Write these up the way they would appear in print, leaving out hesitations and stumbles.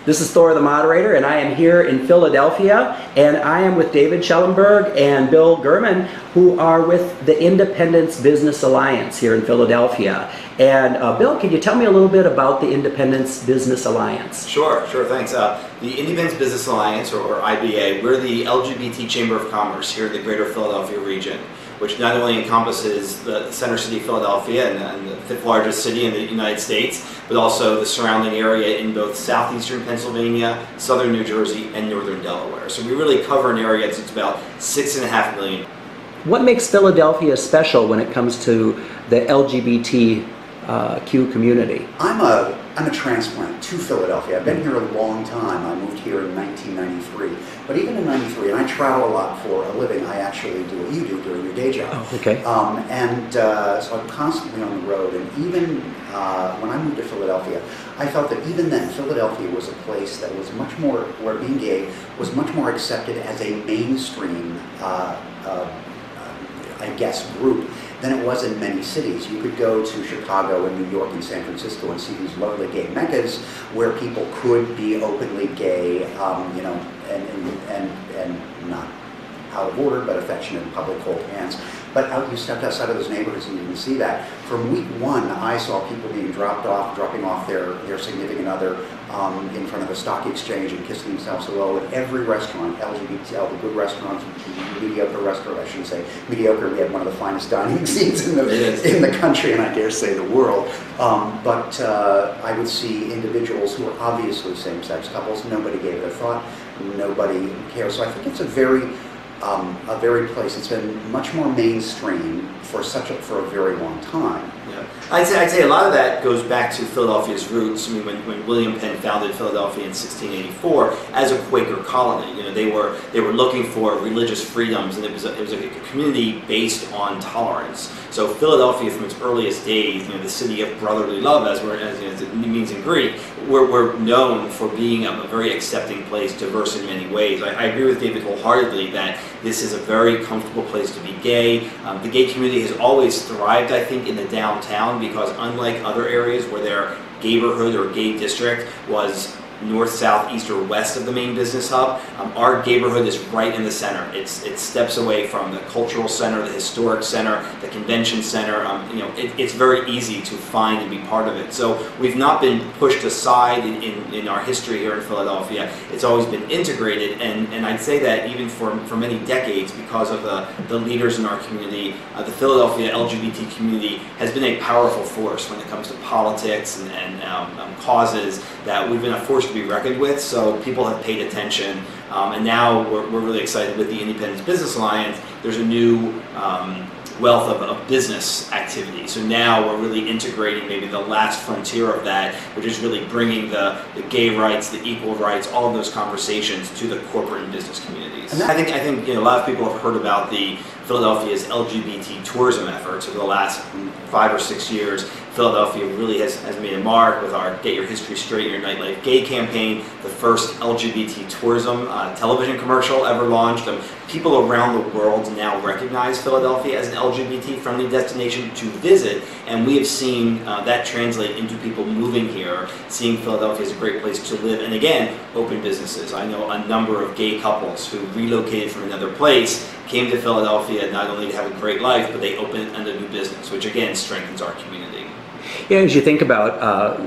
This is Thor, the moderator, and I am here in Philadelphia, and I am with David Schellenberg and Bill Gehrman, who are with the Independence Business Alliance here in Philadelphia. And Bill, can you tell me a little bit about the Independence Business Alliance? Sure, thanks. The Independence Business Alliance, or IBA, we're the LGBT Chamber of Commerce here in the greater Philadelphia region, which not only encompasses the center city of Philadelphia and the fifth largest city in the United States, but also the surrounding area in both southeastern Pennsylvania, southern New Jersey, and northern Delaware. So we really cover an area that's about 6.5 million. What makes Philadelphia special when it comes to the LGBTQ community? I'm a transplant to Philadelphia. I've been here a long time. I moved here in 1993. But even in 93, and I travel a lot for a living, I actually do what you do during your day job. Oh, okay. So I'm constantly on the road. And even when I moved to Philadelphia, I felt that even then, Philadelphia was a place that was much more, where being gay was much more accepted as a mainstream, group than it was in many cities. You could go to Chicago and New York and San Francisco and see these lovely gay meccas where people could be openly gay, and not out of order, but affectionate in public, hold hands. But you stepped outside of those neighborhoods and you can see that. From week one, I saw people being dropping off their significant other in front of a stock exchange and kissing themselves hello at every restaurant, LGBT, the good restaurants, mediocre restaurant, I shouldn't say mediocre. We have one of the finest dining scenes in the country, and I dare say the world. But I would see individuals who are obviously same-sex couples. Nobody gave it a thought. Nobody cares. So I think it's a very place that's been much more mainstream for a very long time. Yeah, I'd say a lot of that goes back to Philadelphia's roots. I mean, when William Penn founded Philadelphia in 1684 as a Quaker colony, they were looking for religious freedoms, and it was a community based on tolerance. So Philadelphia, from its earliest days, the city of brotherly love, as it means in Greek, we're known for being a very accepting place, diverse in many ways. I agree with David wholeheartedly that this is a very comfortable place to be gay. The gay community has always thrived, I think, in the downtown, because unlike other areas where their gayborhood or gay district was north, south, east, or west of the main business hub, our gayborhood is right in the center. It steps away from the cultural center, the historic center, the convention center. It's very easy to find and be part of it. So we've not been pushed aside in our history here in Philadelphia. It's always been integrated, and I'd say that even for many decades, because of the leaders in our community, the Philadelphia LGBT community has been a powerful force when it comes to politics and causes that we've been a force to be reckoned with. So people have paid attention, and now we're really excited with the Independence Business Alliance. There's a new wealth of business activity. So now we're really integrating maybe the last frontier of that, which is really bringing the gay rights, the equal rights, all of those conversations to the corporate and business communities. And I think a lot of people have heard about the Philadelphia's LGBT tourism efforts over the last 5 or 6 years. Philadelphia really has made a mark with our Get Your History Straight, Your Nightlife Gay campaign, the first LGBT tourism television commercial ever launched. People around the world now recognize Philadelphia as an LGBT-friendly destination to visit, and we have seen that translate into people moving here, seeing Philadelphia as a great place to live, and again, open businesses. I know a number of gay couples who relocated from another place, came to Philadelphia not only to have a great life, but they opened a new business, which again strengthens our community. Yeah, as you think about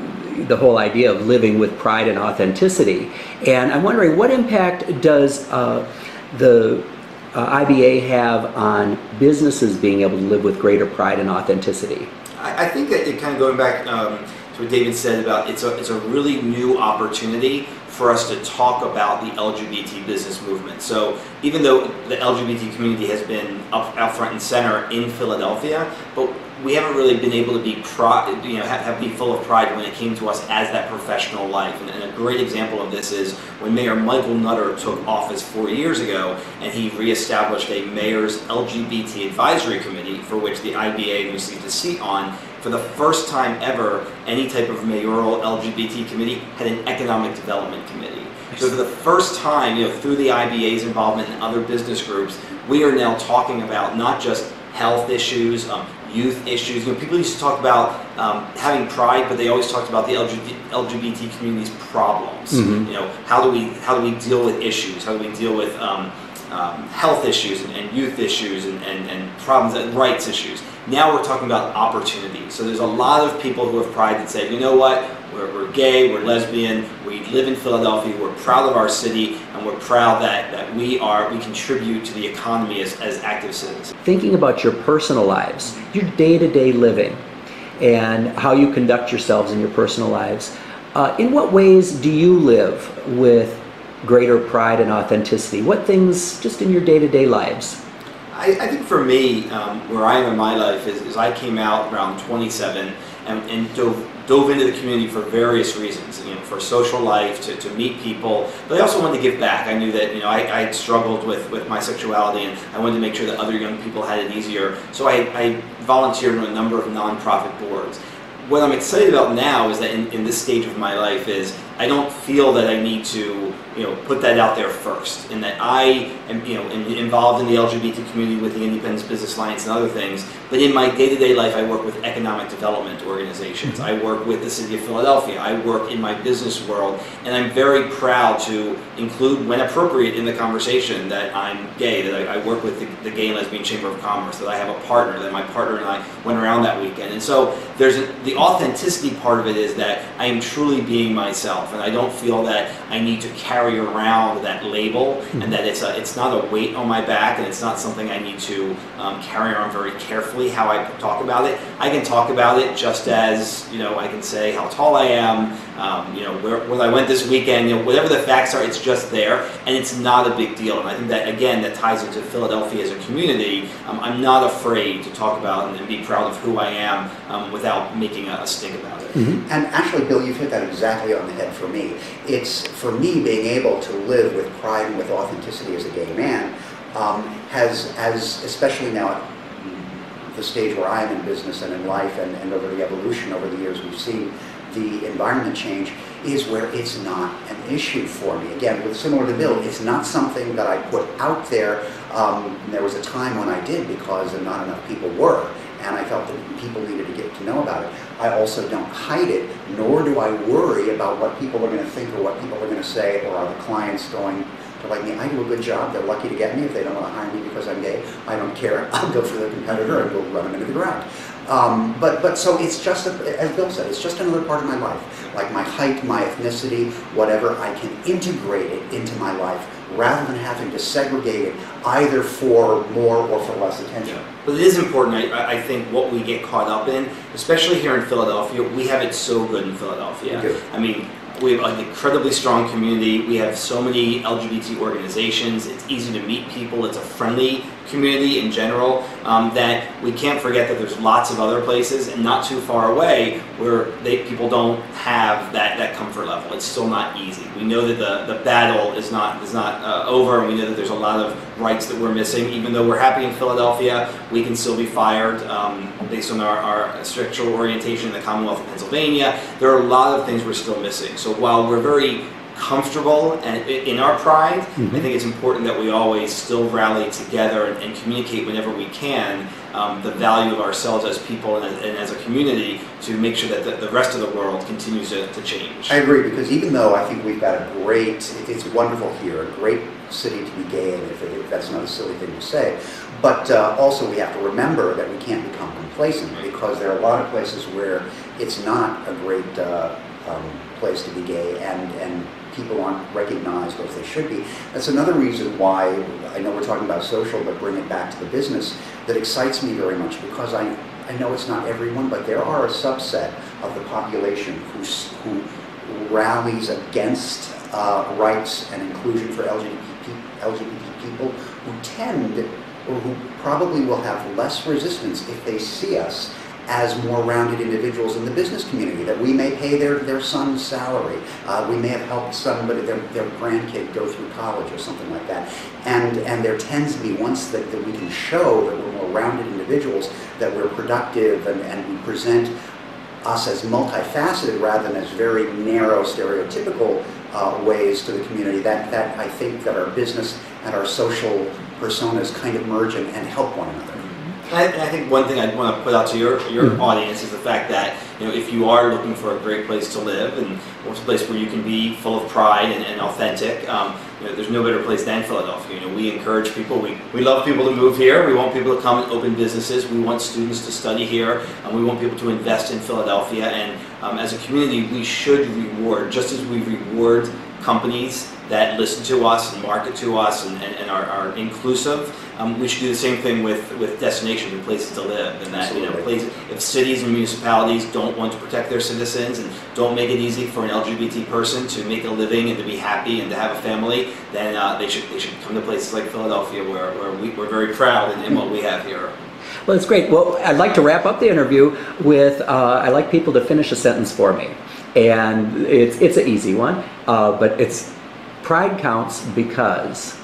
the whole idea of living with pride and authenticity, and I'm wondering, what impact does the IBA have on businesses being able to live with greater pride and authenticity? I think that it kind of going back to what David said about it's a really new opportunity for us to talk about the LGBT business movement. So even though the LGBT community has been out front and center in Philadelphia, but we haven't really been able to be be full of pride when it came to us as that professional life. And a great example of this is when Mayor Michael Nutter took office 4 years ago, and he reestablished a mayor's LGBT advisory committee, for which the IBA received a seat on. For the first time ever, any type of mayoral LGBT committee had an economic development committee. So for the first time, through the IBA's involvement in other business groups, we are now talking about not just health issues, youth issues. People used to talk about having pride, but they always talked about the LGBT community's problems. How do we deal with issues? How do we deal with health issues and youth issues and problems and rights issues? Now we're talking about opportunity. So there's a lot of people who have pride that say, you know what, we're gay, we're lesbian, we live in Philadelphia, we're proud of our city, and we're proud that we contribute to the economy as active citizens. Thinking about your personal lives, your day-to-day living, and how you conduct yourselves in your personal lives, in what ways do you live with greater pride and authenticity? What things just in your day-to-day lives? I think for me, where I am in my life is I came out around 27 and dove into the community for various reasons, for social life, to meet people, but I also wanted to give back. I knew that I had struggled with my sexuality, and I wanted to make sure that other young people had it easier. So I volunteered on a number of nonprofit boards. What I'm excited about now is that in this stage of my life is I don't feel that I need to put that out there first, and that I am involved in the LGBT community with the Independence Business Alliance and other things. But in my day-to-day life, I work with economic development organizations. I work with the City of Philadelphia. I work in my business world, and I'm very proud to include, when appropriate, in the conversation that I'm gay. That I work with the Gay and Lesbian Chamber of Commerce. That I have a partner. That my partner and I went around that weekend. And so there's the authenticity part of it is that I am truly being myself, and I don't feel that I need to carry around that label, and that it's not a weight on my back, and it's not something I need to carry around very carefully how I talk about it. I can talk about it just as I can say how tall I am, where I went this weekend, whatever the facts are, it's just there, and it's not a big deal. And I think that again that ties into Philadelphia as a community. I'm not afraid to talk about and be proud of who I am without making a stink about it. And actually, Bill, you've hit that exactly on the head for me. It's, for me, being able to live with pride and with authenticity as a gay man especially now at the stage where I am in business and in life, and over the evolution over the years we've seen the environment change, is where it's not an issue for me. Again, similar to Bill, it's not something that I put out there. There was a time when I did, because not enough people were, and I felt that people needed to get to know about it. I also don't hide it, nor do I worry about what people are going to think or what people are going to say, or are the clients going to like me. I do a good job. They're lucky to get me. If they don't want to hire me because I'm gay, I don't care. I'll go for the competitor and go run them into the ground. But so it's just, as Bill said, it's just another part of my life. Like my height, my ethnicity, whatever, I can integrate it into my life rather than having to segregate it either for more or for less attention. But it is important, I think, what we get caught up in, especially here in Philadelphia. We have it so good in Philadelphia. I mean, we have an incredibly strong community. We have so many LGBT organizations. It's easy to meet people. It's a friendly community in general, that we can't forget that there's lots of other places and not too far away where people don't have that comfort level. It's still not easy. We know that the battle is not over, and we know that there's a lot of rights that we're missing. Even though we're happy in Philadelphia, we can still be fired based on our sexual orientation in the Commonwealth of Pennsylvania. There are a lot of things we're still missing. So while we're very comfortable and in our pride, I think it's important that we always still rally together and communicate whenever we can the value of ourselves as people and as a community, to make sure that the rest of the world continues to change. I agree, because even though I think we've got a great, it's wonderful here, a great city to be gay in, if that's not a silly thing to say, but also we have to remember that we can't become complacent, because there are a lot of places where it's not a great place to be gay, and people aren't recognized as they should be. That's another reason why, I know we're talking about social, but bring it back to the business, that excites me very much, because I know it's not everyone, but there are a subset of the population who rallies against rights and inclusion for LGBT people, who tend, or who probably will have less resistance if they see us as more rounded individuals in the business community, that we may pay their son's salary, we may have helped somebody, their grandkid go through college or something like that. And there tends to be, once that we can show that we're more rounded individuals, that we're productive, and we present us as multifaceted rather than as very narrow, stereotypical ways to the community, that I think that our business and our social personas kind of merge and help one another. And I think one thing I'd want to put out to your audience is the fact that, you know, if you are looking for a great place to live and a place where you can be full of pride and authentic, you know, there's no better place than Philadelphia. You know, we encourage people. We love people to move here. We want people to come and open businesses. We want students to study here. We want people to invest in Philadelphia. And as a community, we should reward, just as we reward companies that listen to us and market to us and are inclusive. We should do the same thing with destinations and places to live. And that, you know, if cities and municipalities don't want to protect their citizens and don't make it easy for an LGBT person to make a living and to be happy and to have a family, then they should come to places like Philadelphia, where we're very proud in what we have here. Well, it's great. Well, I'd like to wrap up the interview with, I'd like people to finish a sentence for me. And it's an easy one, but it's pride counts because...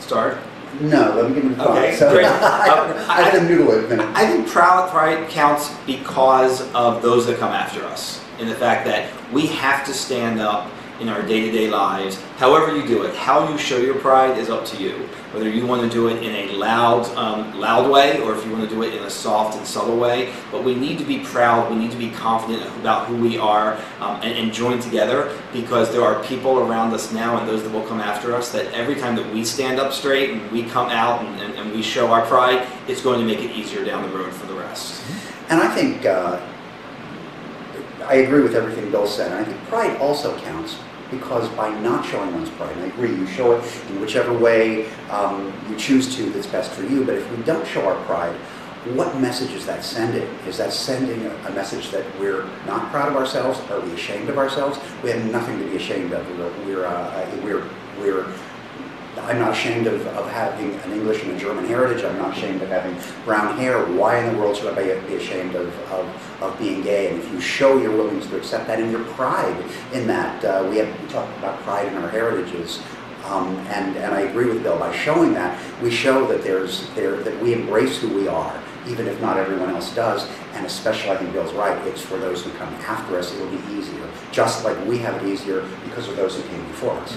Start? No, let me give it a thought. Okay, so, great. I have to noodle it a minute. I think pride counts because of those that come after us, in the fact that we have to stand up in our day-to-day lives. However you do it, how you show your pride is up to you. Whether you want to do it in a loud way, or if you want to do it in a soft and subtle way. But we need to be proud, we need to be confident about who we are, and join together, because there are people around us now and those that will come after us that every time that we stand up straight and we come out and we show our pride, it's going to make it easier down the road for the rest. And I think, I agree with everything Bill said, and I think pride also counts, because by not showing one's pride, and I agree, you show it in whichever way you choose to that's best for you, but if we don't show our pride, what message is that sending? Is that sending a message that we're not proud of ourselves? Are we ashamed of ourselves? We have nothing to be ashamed of. I'm not ashamed of having an English and a German heritage. I'm not ashamed of having brown hair. Why in the world should I be ashamed of being gay? And if you show your willingness to accept that and your pride in that, we talk about pride in our heritages, and I agree with Bill. By showing that, we show that that we embrace who we are, even if not everyone else does. And especially, I think Bill's right, it's for those who come after us, it'll be easier. Just like we have it easier because of those who came before us.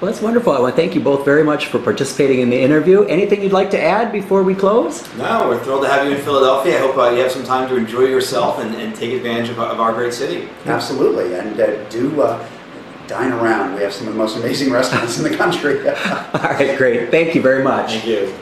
Well, that's wonderful. I want to thank you both very much for participating in the interview. Anything you'd like to add before we close? No, we're thrilled to have you in Philadelphia. I hope you have some time to enjoy yourself and take advantage of our great city. Absolutely, and do dine around. We have some of the most amazing restaurants in the country. All right, great. Thank you very much. Thank you.